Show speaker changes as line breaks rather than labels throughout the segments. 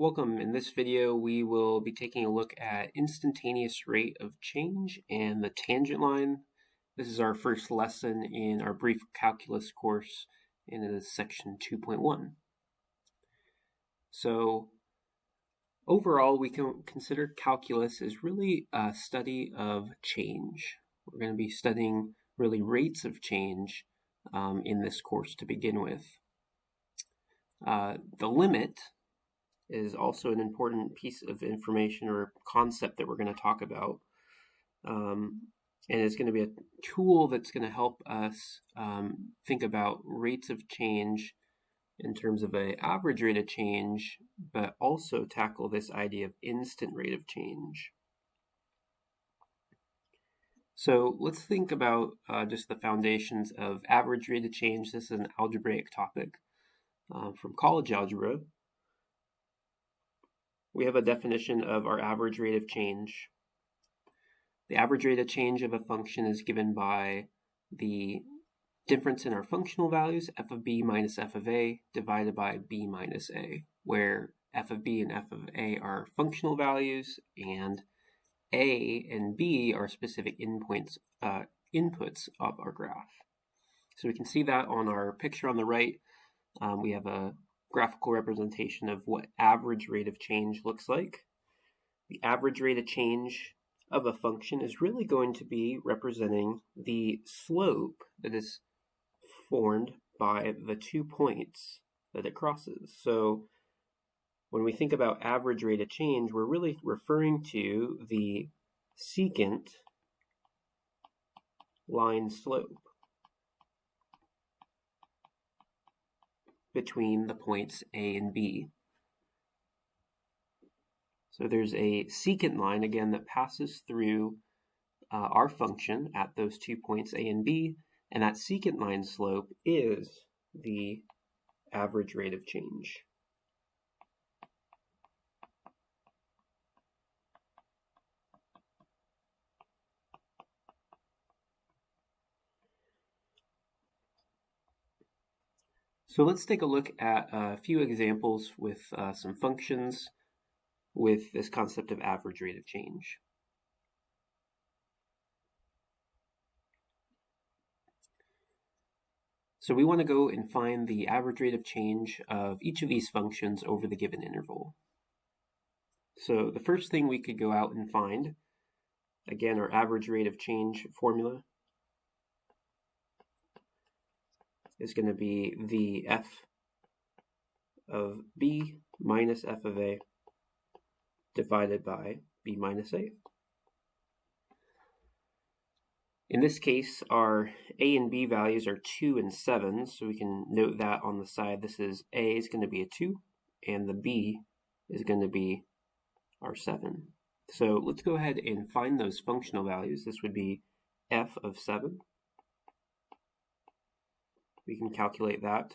Welcome. In this video, we will be taking a look at instantaneous rate of change and the tangent line. This is our first lesson in our brief calculus course, and it is section 2.1. So overall, we can consider calculus as really a study of change. We're going to be studying really rates of change in this course to begin with. The limit is also an important piece of information or concept that we're going to talk about. And it's going to be a tool that's going to help us think about rates of change in terms of an average rate of change, but also tackle this idea of instant rate of change. So let's think about just the foundations of average rate of change. This is an algebraic topic from college algebra. We have a definition of our average rate of change. The average rate of change of a function is given by the difference in our functional values, f of b minus f of a, divided by b minus a, where f of b and f of a are functional values, and a and b are specific inputs of our graph. So we can see that on our picture on the right. We have a graphical representation of what average rate of change looks like. The average rate of change of a function is really going to be representing the slope that is formed by the 2 points that it crosses. So when we think about average rate of change, we're really referring to the secant line slope between the points A and B. So there's a secant line, again, that passes through our function at those 2 points A and B, and that secant line slope is the average rate of change. So let's take a look at a few examples with some functions with this concept of average rate of change. So we want to go and find the average rate of change of each of these functions over the given interval. So the first thing we could go out and find, again, our average rate of change formula is going to be the f of b minus f of a divided by b minus a. In this case, our a and b values are 2 and 7, so we can note that on the side. This is a is going to be a 2, and the b is going to be our 7. So let's go ahead and find those functional values. This would be f of 7. We can calculate that.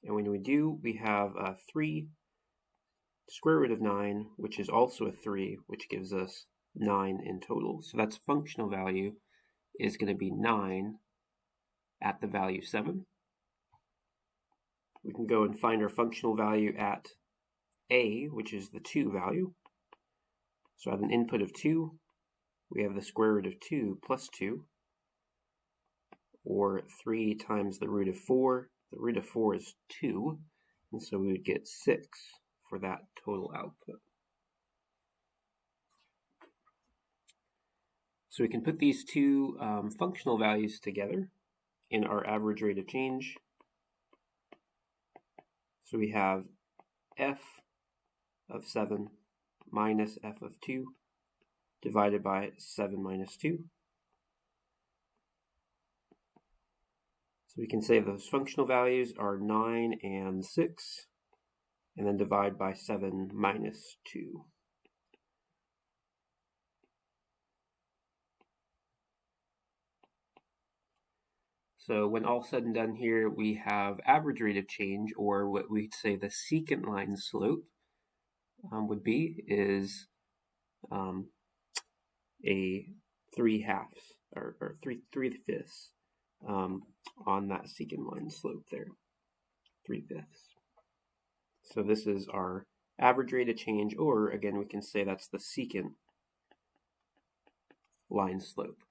And when we do, we have 3 square root of 9, which is also a 3, which gives us 9 in total. So that's functional value is going to be 9 at the value 7. We can go and find our functional value at a, which is the 2 value. So I have an input of 2. We have the square root of 2 plus 2, or 3 times the root of 4. The root of 4 is 2, and so we would get 6 for that total output. So we can put these two functional values together in our average rate of change. So we have f of 7 minus f of 2 divided by 7 minus 2. So we can say those functional values are 9 and 6, and then divide by 7 minus 2. So when all said and done here, we have average rate of change, or what we'd say the secant line slope would be, is a 3/2 or 3/5 on that secant line slope there, 3/5. So this is our average rate of change, or again, we can say that's the secant line slope.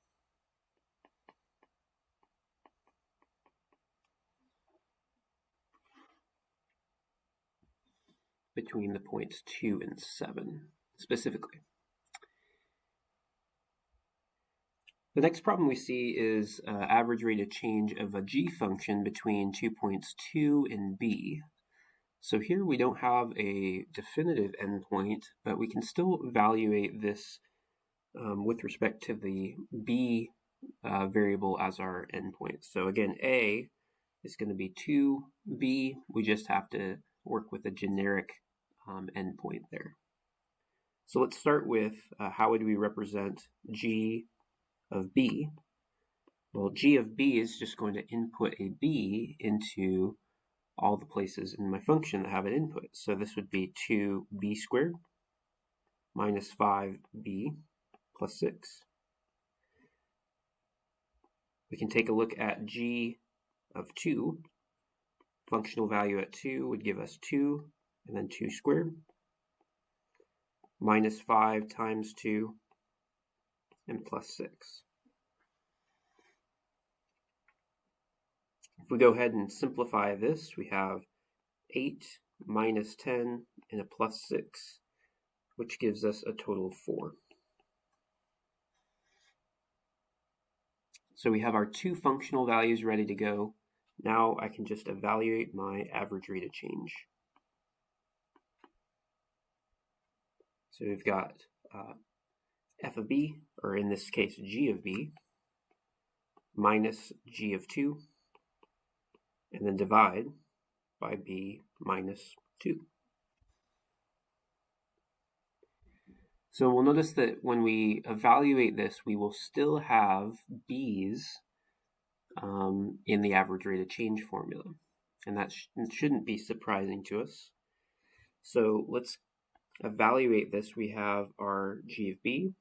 Between the points 2 and 7, specifically. The next problem we see is average rate of change of a g function between 2 points 2 and b. So here we don't have a definitive endpoint, but we can still evaluate this with respect to the b variable as our endpoint. So again, a is going to be 2b. We just have to work with a generic endpoint there. So let's start with how would we represent g of b? Well, g of b is just going to input a b into all the places in my function that have an input. So this would be 2b squared minus 5b plus 6. We can take a look at g of 2. Functional value at 2 would give us 2, and then 2 squared, minus 5 times 2, and plus 6. If we go ahead and simplify this, we have 8 minus 10 and a plus 6, which gives us a total of 4. So we have our two functional values ready to go. Now I can just evaluate my average rate of change. So we've got f of b, or in this case g of b, minus g of 2, and then divide by b minus 2. So we'll notice that when we evaluate this, we will still have b's in the average rate of change formula. And that shouldn't be surprising to us. So let's evaluate this. We have our g of b.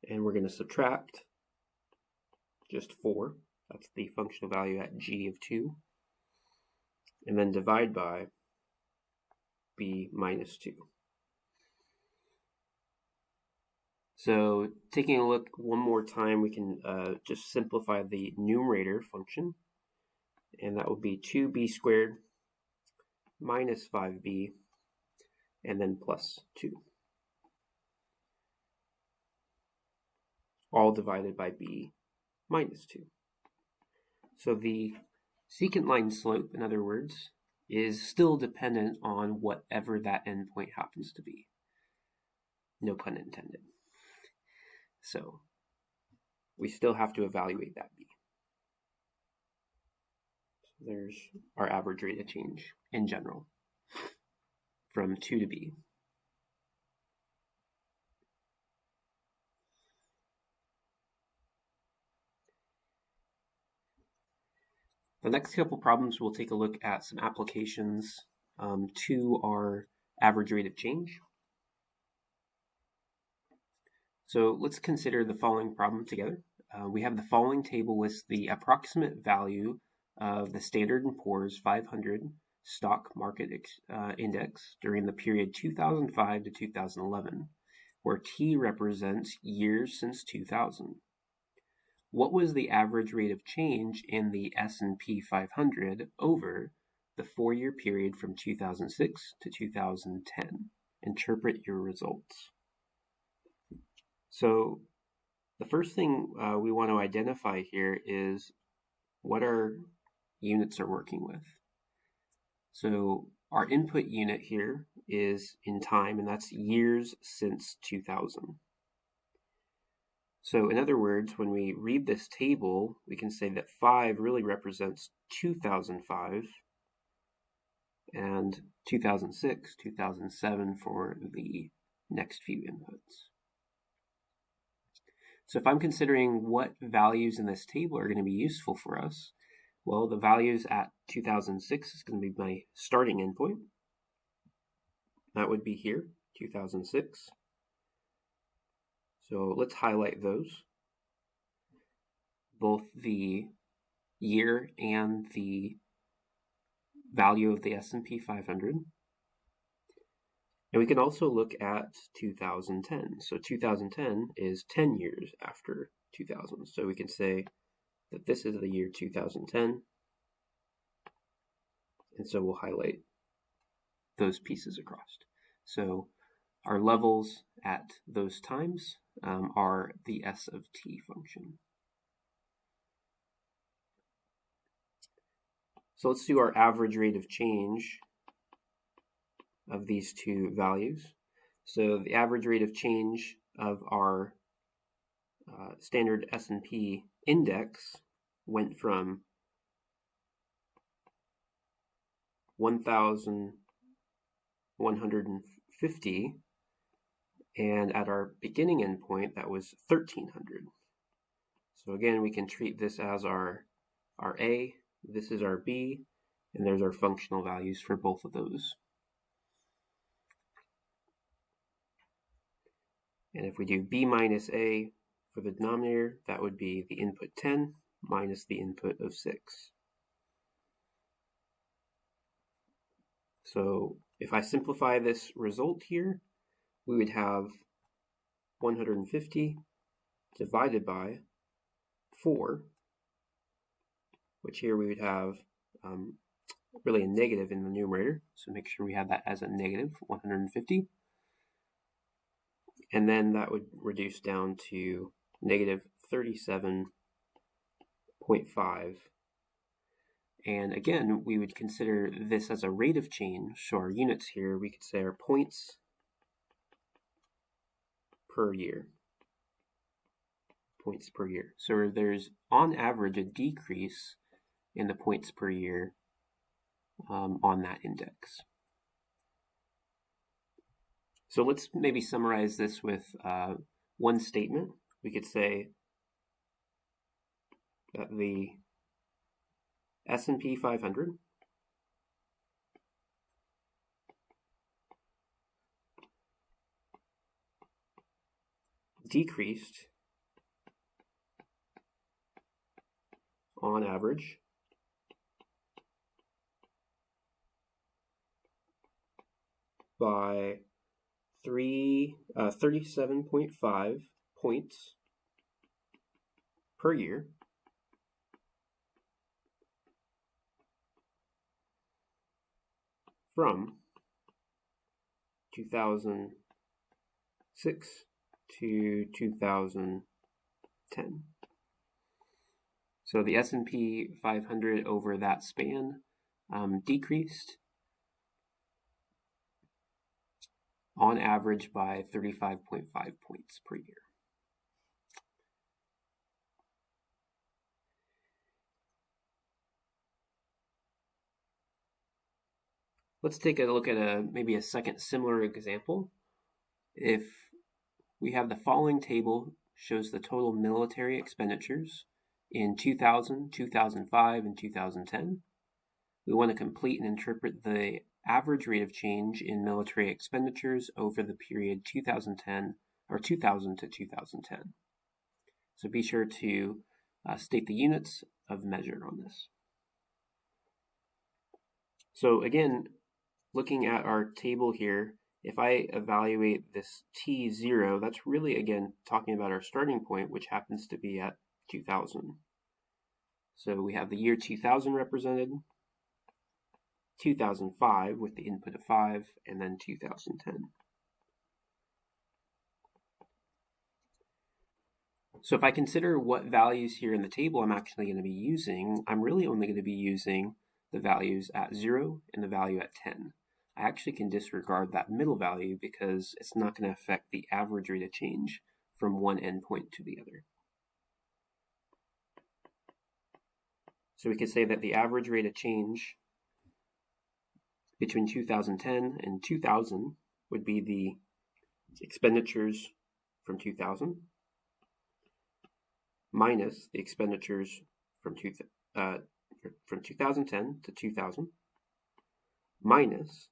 And we're going to subtract just 4. That's the functional value at g of 2. And then divide by b minus 2. So taking a look one more time, we can just simplify the numerator function. And that will be 2b squared minus 5b, and then plus 2. All divided by b minus 2. So the secant line slope, in other words, is still dependent on whatever that endpoint happens to be. No pun intended. So we still have to evaluate that b. So there's our average rate of change in general from 2 to b. The next couple problems, we'll take a look at some applications to our average rate of change. So let's consider the following problem together. We have the following table lists the approximate value of the Standard & Poor's 500 stock market index during the period 2005 to 2011, where T represents years since 2000. What was the average rate of change in the S&P 500 over the 4-year period from 2006 to 2010? Interpret your results. So the first thing we want to identify here is what our units are working with. So our input unit here is in time, and that's years since 2000. So in other words, when we read this table, we can say that 5 really represents 2005, and 2006, 2007 for the next few inputs. So if I'm considering what values in this table are going to be useful for us, well, the values at 2006 is going to be my starting endpoint. That would be here, 2006. So let's highlight those, both the year and the value of the S&P 500. And we can also look at 2010. So 2010 is 10 years after 2000. So we can say that this is the year 2010. And so we'll highlight those pieces across. So our levels at those times are the S of t function. So let's do our average rate of change of these two values. So the average rate of change of our standard S&P index went from 1,150, and at our beginning endpoint that was 1,300. So again, we can treat this as our A, this is our B, and there's our functional values for both of those. And if we do B minus A for the denominator, that would be the input 10 minus the input of 6. So if I simplify this result here, we would have 150 divided by 4, which here we would have really a negative in the numerator. So make sure we have that as a negative 150. And then that would reduce down to negative 37.5. And again, we would consider this as a rate of change. So our units here, we could say are points per year. Points per year. So there's on average a decrease in the points per year on that index. So let's maybe summarize this with one statement. We could say that the S&P 500 decreased on average by 37.5 points per year from 2006 to 2010. So the S&P 500 over that span decreased on average by 35.5 points per year. Let's take a look at maybe a second similar example. If we have the following table shows the total military expenditures in 2000, 2005, and 2010. We want to complete and interpret the average rate of change in military expenditures over the period 2000 to 2010. So be sure to state the units of measure on this. So again, looking at our table here, if I evaluate this T0, that's really, again, talking about our starting point, which happens to be at 2000. So we have the year 2000 represented, 2005 with the input of 5, and then 2010. So if I consider what values here in the table I'm actually going to be using, I'm really only going to be using the values at 0 and the value at 10. I actually can disregard that middle value because it's not going to affect the average rate of change from one endpoint to the other. So we could say that the average rate of change between 2010 and 2000 would be the expenditures from 2000 minus the expenditures from 2010 to 2000 minus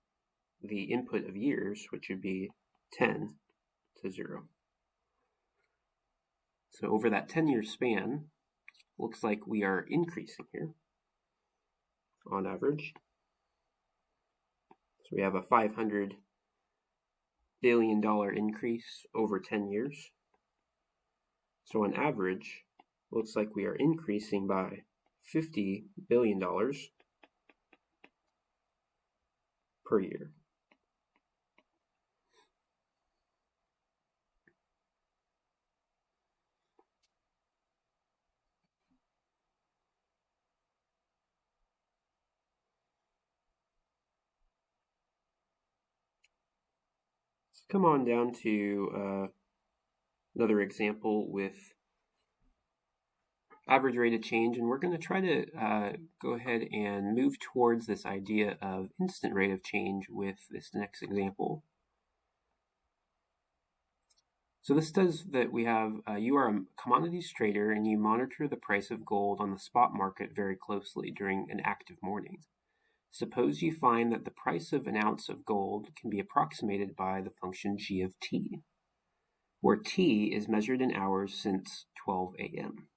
the input of years, which would be 10 to 0. So over that 10-year span, looks like we are increasing here on average. So we have a $500 billion increase over 10 years. So on average, looks like we are increasing by $50 billion per year. Let's come on down to another example with average rate of change, and we're going to try to go ahead and move towards this idea of instant rate of change with this next example. So this does that we have, you are a commodities trader and you monitor the price of gold on the spot market very closely during an active morning. Suppose you find that the price of an ounce of gold can be approximated by the function g of t, where t is measured in hours since 12 a.m.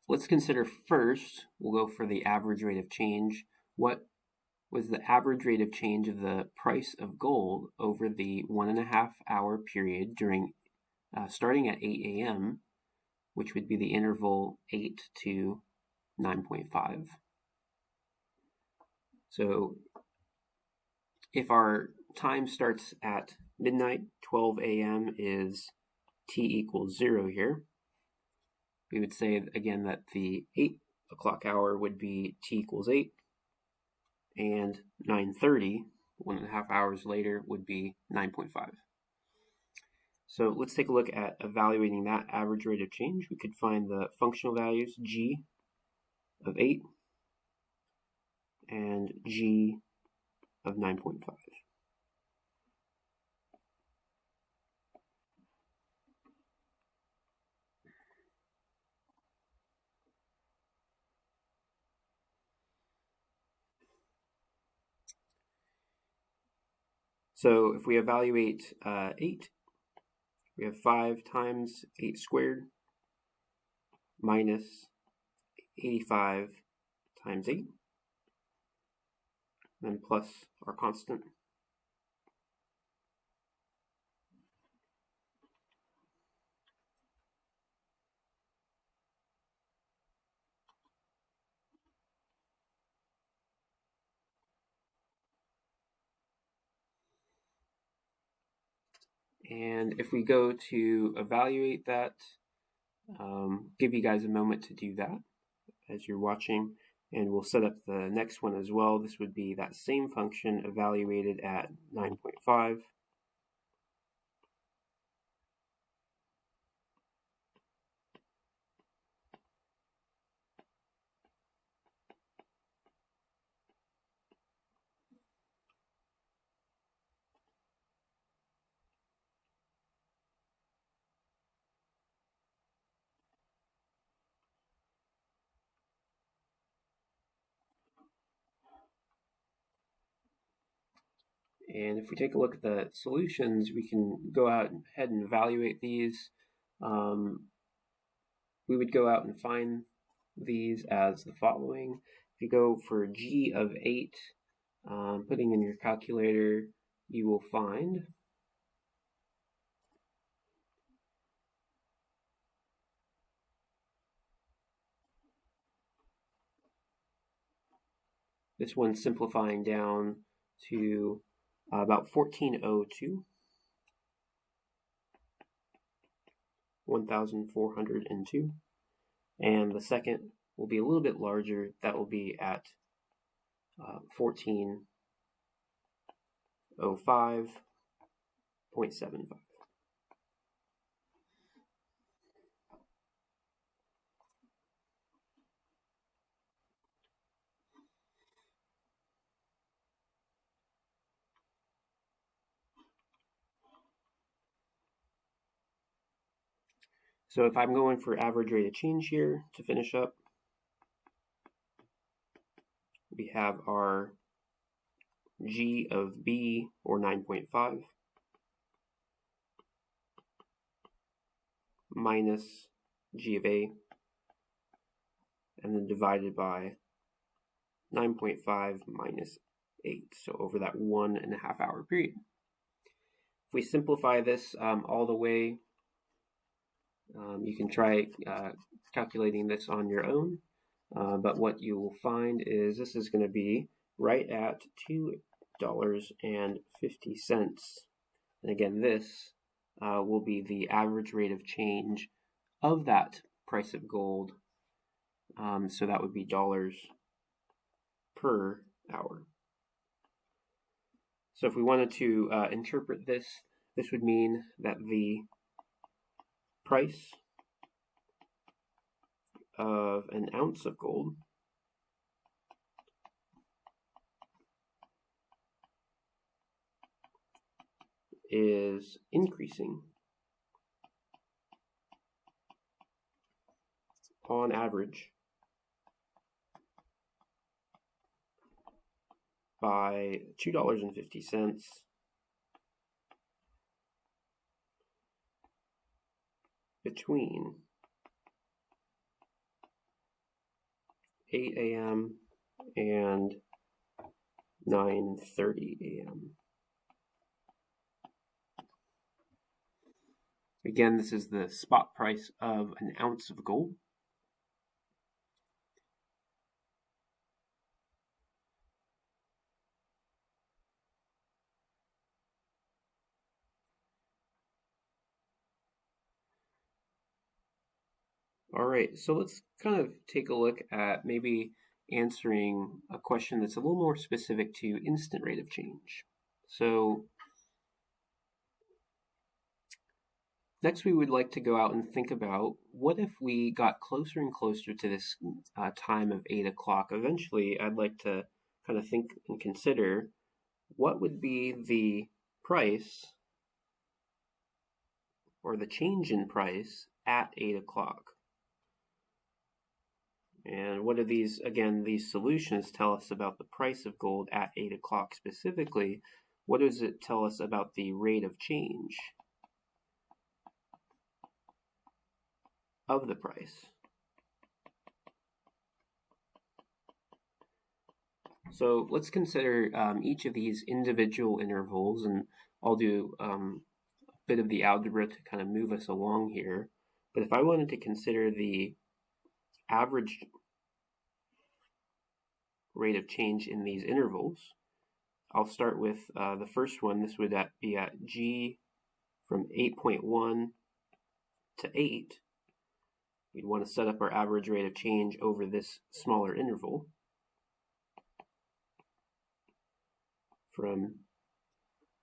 Let's consider first, we'll go for the average rate of change. What was the average rate of change of the price of gold over the 1.5 hour period during starting at 8 a.m., which would be the interval 8 to 9.5. So if our time starts at midnight, 12 a.m. is t equals 0 here. We would say again that the 8 o'clock hour would be t equals 8, and 9:30, 1.5 hours later, would be 9.5. So let's take a look at evaluating that average rate of change. We could find the functional values g of 8 and g of 9.5. So if we evaluate 8, we have 5 times 8 squared minus 85 times 8, then plus our constant. And if we go to evaluate that, give you guys a moment to do that as you're watching, and we'll set up the next one as well. This would be that same function evaluated at 9.5. And if we take a look at the solutions, we can go out ahead and evaluate these. We would go out and find these as the following. If you go for g of 8, putting in your calculator, you will find this one simplifying down to about 1402, 1402. And the second will be a little bit larger. That will be at 1405.75. So if I'm going for average rate of change here to finish up, we have our g of b, or 9.5, minus G of A, and then divided by 9.5 minus 8, so over that 1.5 hour period. If we simplify this all the way, you can try calculating this on your own, but what you will find is this is going to be right at $2.50. And again, this will be the average rate of change of that price of gold. So that would be dollars per hour. So if we wanted to interpret this, this would mean that the price of an ounce of gold is increasing on average by $2.50 between 8 a.m. and 9:30 a.m. Again, this is the spot price of an ounce of gold. All right, so let's kind of take a look at maybe answering a question that's a little more specific to instant rate of change. So next we would like to go out and think about what if we got closer and closer to this time of 8 o'clock. Eventually, I'd like to kind of think and consider what would be the price or the change in price at 8 o'clock. And what do these, again, these solutions tell us about the price of gold at 8 o'clock specifically? What does it tell us about the rate of change of the price? So let's consider each of these individual intervals, and I'll do a bit of the algebra to kind of move us along here. But if I wanted to consider the average rate of change in these intervals, I'll start with the first one. This would be at G from 8.1 to 8. We'd want to set up our average rate of change over this smaller interval from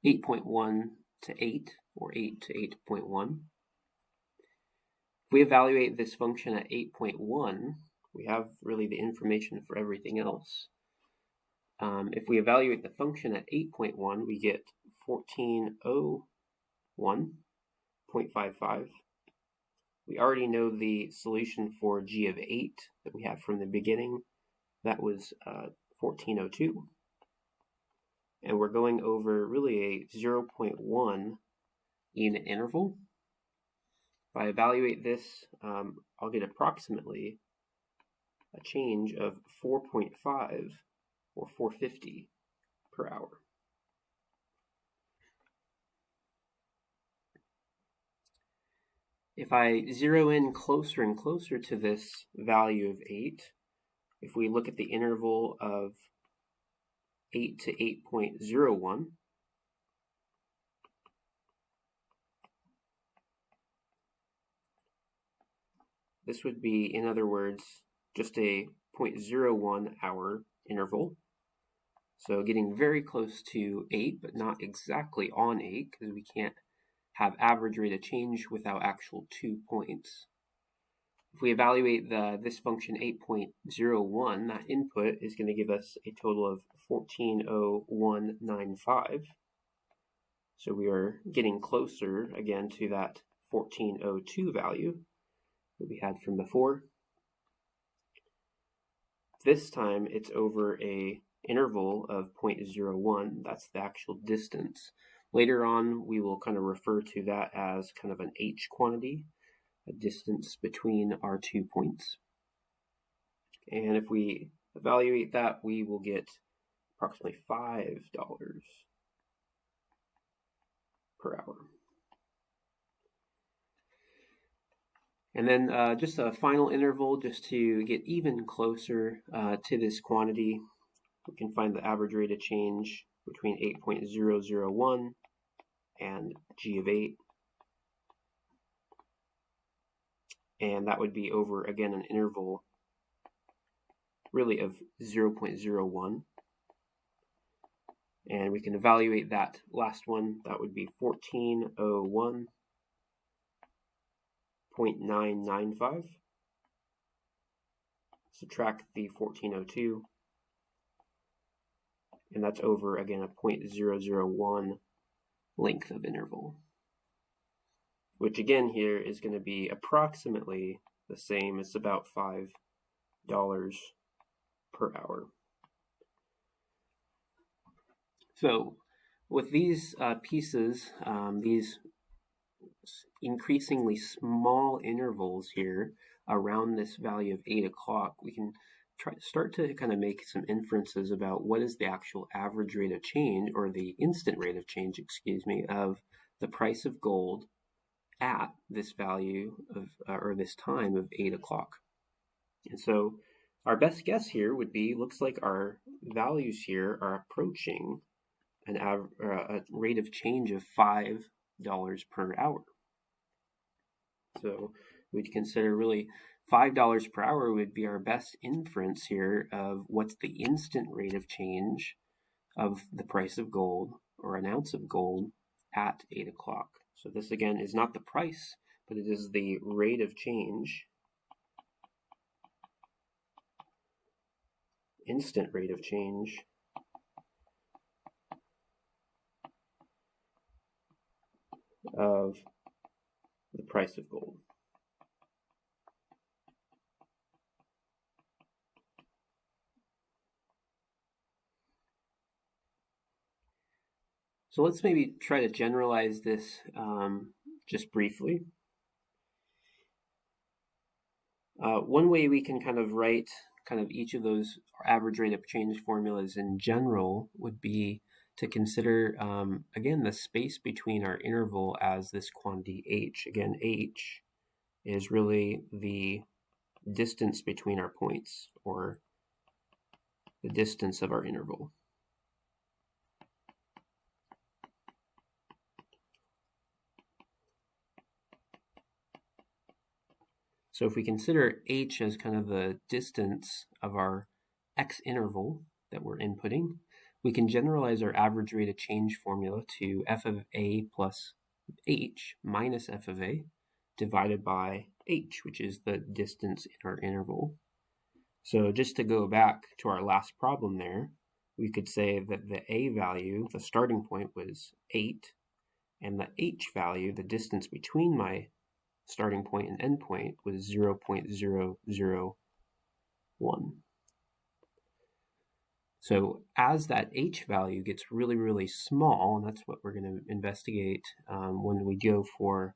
8.1 to 8, or 8 to 8.1. If we evaluate this function at 8.1, we have really the information for everything else. If we evaluate the function at 8.1, we get 1401.55. We already know the solution for G of 8 that we have from the beginning. That was 1402. And we're going over really a 0.1 unit interval. If I evaluate this, I'll get approximately a change of 4.5 or 450 per hour. If I zero in closer and closer to this value of 8, if we look at the interval of 8 to 8.01, this would be, in other words, just a 0.01 hour interval. So getting very close to 8, but not exactly on 8, because we can't have average rate of change without actual 2 points. If we evaluate this function 8.01, that input is going to give us a total of 140195. So we are getting closer again to that 1402 value that we had from before. This time it's over a interval of 0.01. That's the actual distance. Later on, we will kind of refer to that as kind of an H quantity. a distance between our 2 points. And if we evaluate that, we will get approximately $5 per hour. And then just a final interval just to get even closer to this quantity. We can find the average rate of change between 8.001 and g of 8. And that would be over, again, an interval really of 0.01. And we can evaluate that last one. That would be 1401.995. Subtract the 1402. And that's over, again, a 0.001 length of interval, which again here is going to be approximately the same. It's about $5 per hour. So with these pieces, these increasingly small intervals here around this value of 8 o'clock, we can start to kind of make some inferences about what is the actual average rate of change, or the instant rate of change, of the price of gold at this value of, or this time of 8 o'clock. And so our best guess here would be, looks like our values here are approaching a rate of change of $5 per hour. So we'd consider really $5 per hour would be our best inference here of what's the instant rate of change of the price of gold, or an ounce of gold, at 8 o'clock. So this again is not the price, but it is the rate of change, instant rate of change of the price of gold. So let's maybe try to generalize this just briefly. One way we can kind of write each of those average rate of change formulas in general would be to consider, again, the space between our interval as this quantity h. Again, h is really the distance between our points, or the distance of our interval. So if we consider h as kind of the distance of our x interval that we're inputting, we can generalize our average rate of change formula to f of a plus h minus f of a divided by h, which is the distance in our interval. So just to go back to our last problem there, we could say that the a value, the starting point, was 8, and the h value, the distance between my starting point and end point, was 0.001. So as that h value gets really, really small, and that's what we're going to investigate when we go for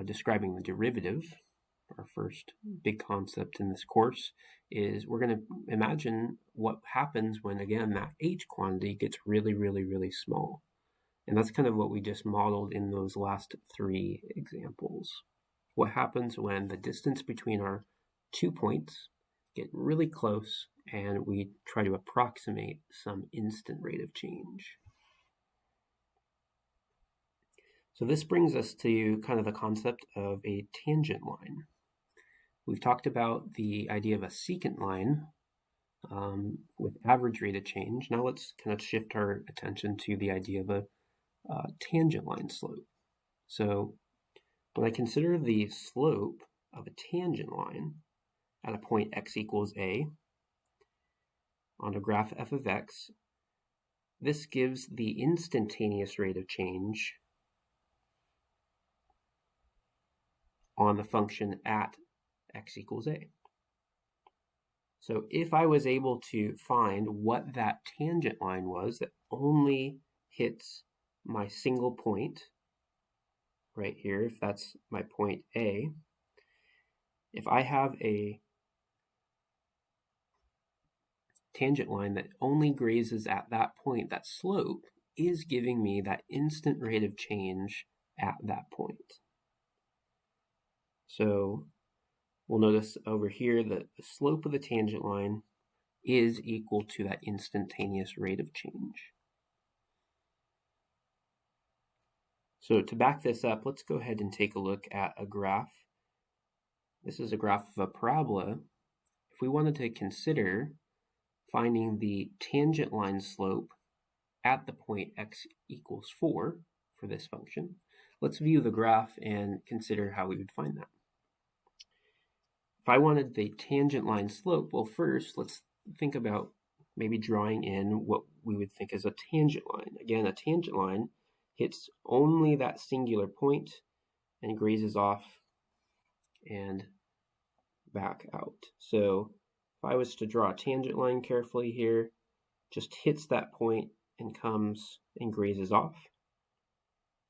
describing the derivative, our first big concept in this course, is we're going to imagine what happens when, again, that h quantity gets really, really, really small. And that's kind of what we just modeled in those last 3 examples. What happens when the distance between our 2 points get really close and we try to approximate some instant rate of change. So this brings us to kind of the concept of a tangent line. We've talked about the idea of a secant line with average rate of change. Now let's kind of shift our attention to the idea of a tangent line slope. So when I consider the slope of a tangent line at a point x equals a on a graph f of x, this gives the instantaneous rate of change on the function at x equals a. So if I was able to find what that tangent line was that only hits my single point right here, if that's my point A, if I have a tangent line that only grazes at that point, that slope is giving me that instant rate of change at that point. So we'll notice over here that the slope of the tangent line is equal to that instantaneous rate of change. So to back this up, let's go ahead and take a look at a graph. This is a graph of a parabola. If we wanted to consider finding the tangent line slope at the point x equals 4 for this function, let's view the graph and consider how we would find that. If I wanted the tangent line slope, well, first let's think about maybe drawing in what we would think is a tangent line. Again, a tangent line hits only that singular point and grazes off and back out. So if I was to draw a tangent line carefully here, just hits that point and comes and grazes off.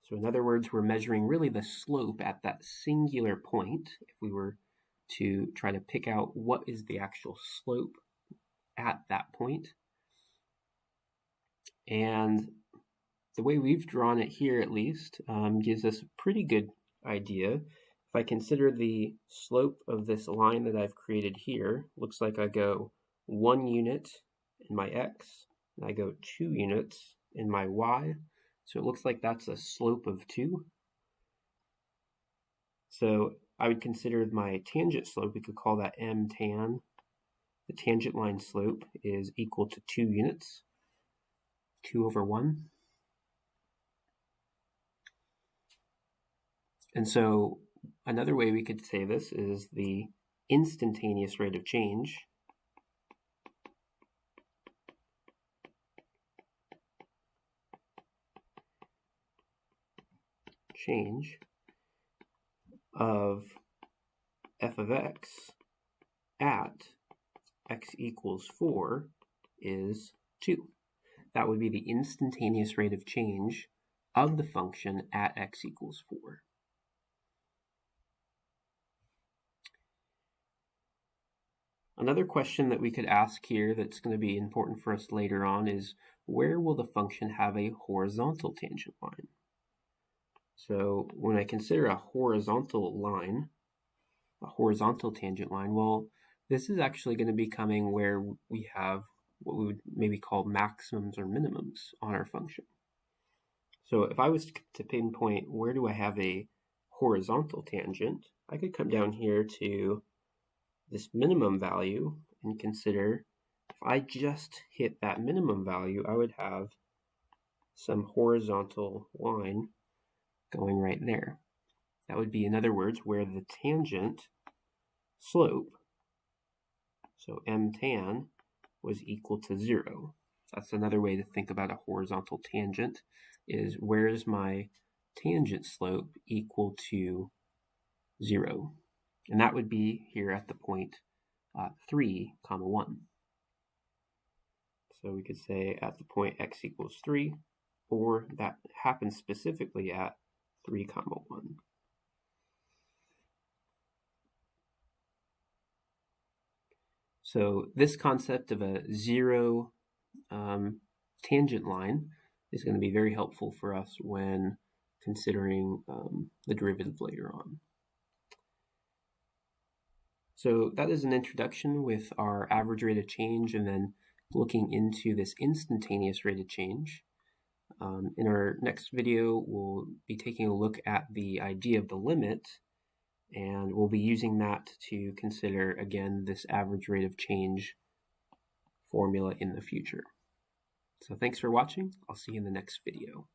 So in other words, we're measuring really the slope at that singular point. If we were to try to pick out what is the actual slope at that point. And the way we've drawn it here, at least, gives us a pretty good idea. If I consider the slope of this line that I've created here, looks like I go 1 unit in my x, and I go 2 units in my y. So it looks like that's a slope of 2. So I would consider my tangent slope, we could call that m tan. The tangent line slope is equal to 2 units, 2 over 1. And so another way we could say this is the instantaneous rate of change of f of x at x equals 4 is 2. That would be the instantaneous rate of change of the function at x equals 4. Another question that we could ask here that's going to be important for us later on is, where will the function have a horizontal tangent line? So when I consider a horizontal line, a horizontal tangent line, well, this is actually going to be coming where we have what we would maybe call maximums or minimums on our function. So if I was to pinpoint where do I have a horizontal tangent, I could come down here to this minimum value and consider if I just hit that minimum value, I would have some horizontal line going right there. That would be, in other words, where the tangent slope, so m tan, was equal to 0. That's another way to think about a horizontal tangent, is where is my tangent slope equal to 0? And that would be here at the point 3, 1. So we could say at the point x equals 3, or that happens specifically at 3, 1. So this concept of a 0 tangent line is going to be very helpful for us when considering the derivative later on. So that is an introduction with our average rate of change and then looking into this instantaneous rate of change. In our next video, we'll be taking a look at the idea of the limit, and we'll be using that to consider, again, this average rate of change formula in the future. So thanks for watching. I'll see you in the next video.